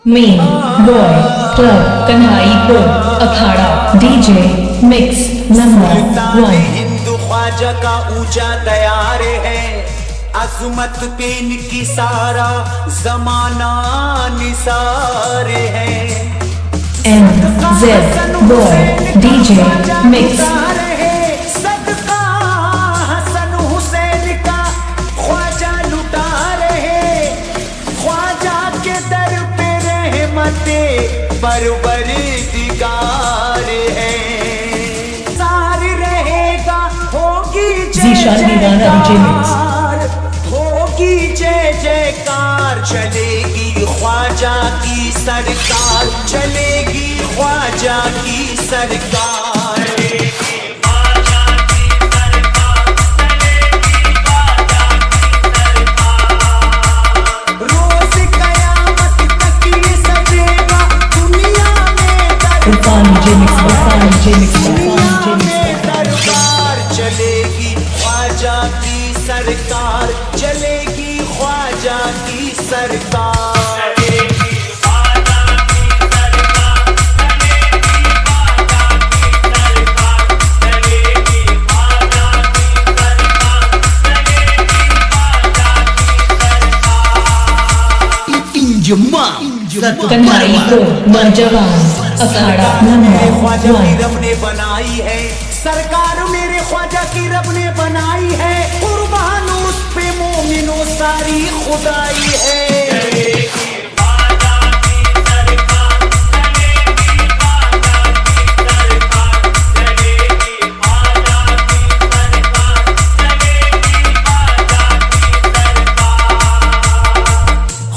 Main boy club Kanhaipur Akhara DJ mix number 1। हिंदू ख्वाजा का ऊंचा दयार है, अजमत पे इनकी सारा जमाना निसार है। NZ बॉय डीजे मिक्स सदका हसन हुसैन का ख्वाजा लुटा रहे, ख्वाजा के दर पे रहमते परवरदिगार है। सार रहेगा होगी जीशान दीवाना डीजे मिक्स होगी जय जयकार, चलेगी ख्वाजा की सरकार, चलेगी ख्वाजा की सरकार। रोज कयामत तक ये सजेगा दुनिया में दरबार, चलेगी ख्वाजा की सरकार, चलेगी ख्वाजा की सरकार। कन्हाईपुर नौजवान अखाड़ा नंबर ख्वाजा की 1। रब ने बनाई है सरकार, मेरे ख्वाजा की रब ने बनाई है, कुर्बान उस पे मोमिनो सारी खुदाई है।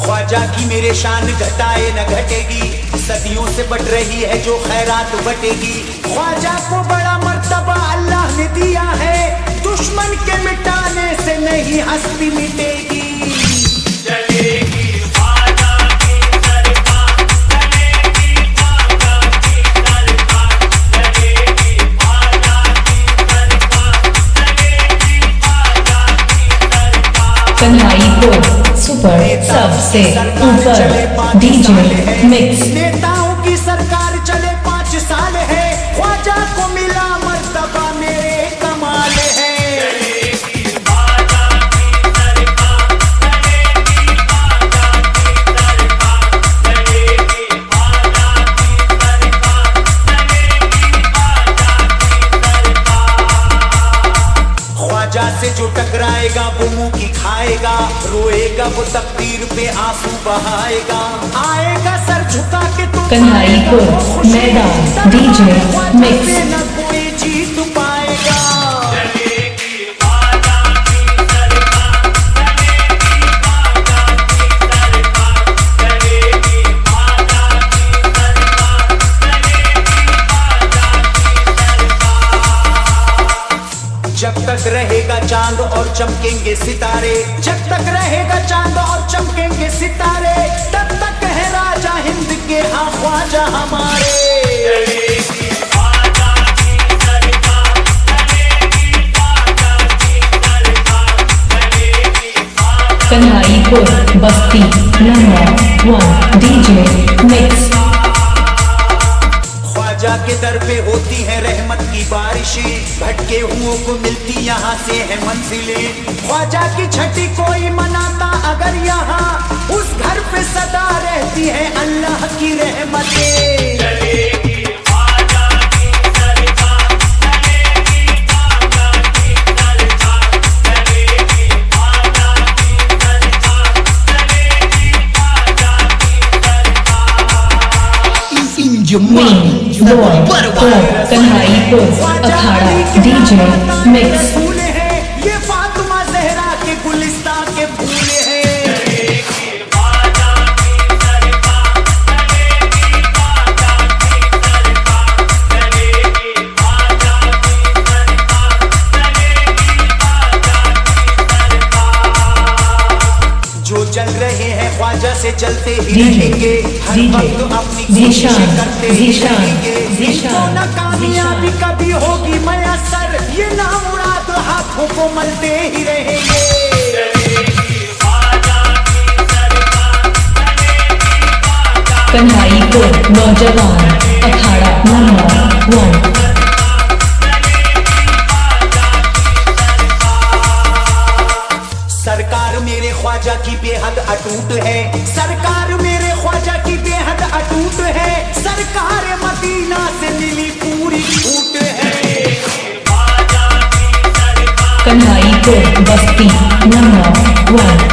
ख्वाजा की मेरे शान घटाए न घटेगी, सदियों से बढ़ रही है जो खैरात बटेगी। ख्वाजा को बड़ा मर्तबा अल्लाह ने दिया है, दुश्मन के मिटाने से नहीं हस्ती मिटेगी। चलेगी ख्वाजा की सरकार, चलेगी ख्वाजा की सरकार, चलेगी ख्वाजा की सरकार, चलेगी ख्वाजा की सरकार। कन्हाईपुर सुपर सबसे ऊपर डीजे मिक्स नेताओं की सरकार चले 5 साल है, ख्वाजा को मिला मर्तबा मेरे कमाल है। ख्वाजा से जो टकराएगा वो मुंह की खाएगा, रोएगा वो तकदीर पे आंसू बहाएगा, आएगा सर झुका के तो कन्हाईपुर मैदान डीजे मिक्स न कोई जीत पाएगा। जब तक रहेगा चांद और चमकेंगे सितारे, जब तक रहेगा चांद और चमकेंगे सितारे, तब तक है राजा हिंद के हाँ ख्वाजा हमारे। कन्हाईपुर बस्ती नंबर 1 डीजे मिक्स ख्वाजा के दर पे होती है रहमत की बारिशें, भटके हुओं को मिलती यहाँ से है मंजिलें। ख्वाजा की छठी कोई मनाता अगर यहाँ, उस घर पे सदा रहती है अल्लाह की रहमतें। Main boy club Kanhaipur Akhara DJ mix फूले हैं ये फातिमा ज़हरा के गुलिस्तां के फूले हैं। जो जल रहे हैं ख्वाजा से जलते ही रहेंगे, हर वक्त अपनी कोशिश करते ही रहेंगे। इनको न कामयाबी कभी होगी मयसर, ये नामुराद हाथों को मलते ही रहेंगे। कन्हाईपुर नौजवान अखाड़ा नंबर 1। सरकार मेरे ख्वाजा की बेहद अटूट है, सरकार मेरे ख्वाजा की बेहद अटूट है, सरकार मदीना से मिली पूरी छूट है। कन्हाईपुर बस्ती नंबर 1।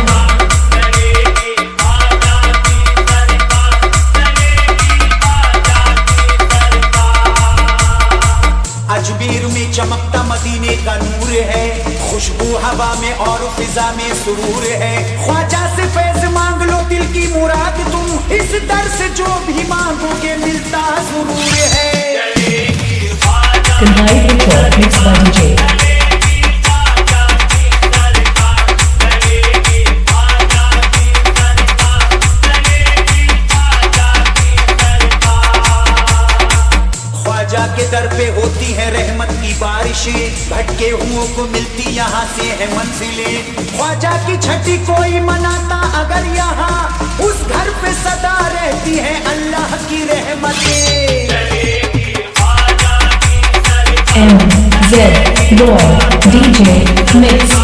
अजमेर में चमकता मदीने का नूर है, खुशबू हवा में और फिजा में सुरूर है। ख्वाजा से फैज मांग लो दिल की मुराद तुम, इस दर से जो भी मांगोगे मिलता जरूर है। Kanhaipur mix by DJ. Khwaja के दर पे होती है रहमत की बारिशें, भटके हुओं को मिलती यहाँ से है मंजिलें। ख्वाजा की छठी कोई मनाता अगर यहाँ, उस घर पे सदा रहती है अल्लाह की रहमतें। MZ Boy DJ Mix।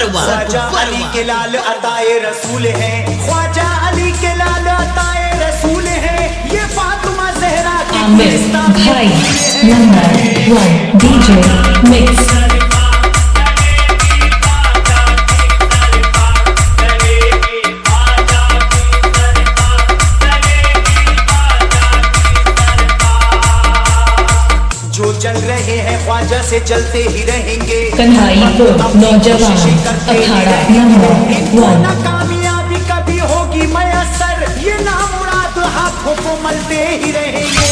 Khwaja Ali के लाल अताए रसूल है, ख्वाजा अली के लाल अताए रसूल है, ये फातिमा ज़हरा की आमिर भाई नंबर 1 DJ Mix। जो चल रहे हैं ख्वाजा से चलते ही रहेंगे। कन्हाईपुर नौजवान अखाड़ा नंबर 1। ना कामयाबी कभी होगी मयसर, ये नामुराद हाथों को मलते ही रहेंगे।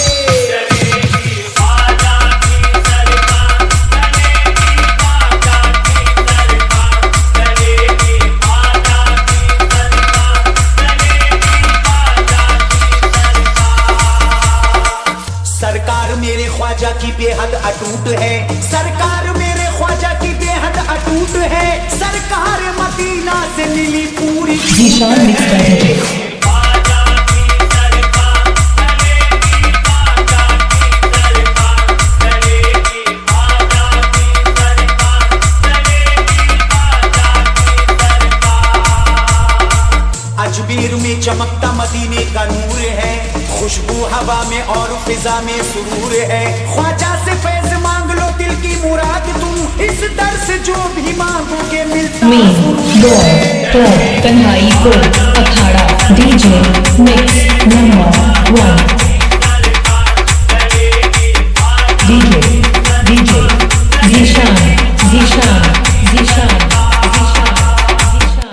सरकार मेरे ख्वाजा की बेहद अटूट है, सरकार मेरे ख्वाजा की बेहद अटूट है, सरकार मदीना से मिली पूरी। Zeeshan mix by DJ. Ajmer में चमकता मदीने का नूर है, खुशबू हवा में और फिजा में सुरूर है। ख्वाजा से फैज मांग लो दिल की मुराद तुम, इस दर से जो भी मांगोगे मिलता बॉय कन्हाईपुर अखाड़ा DJ Mix नंबर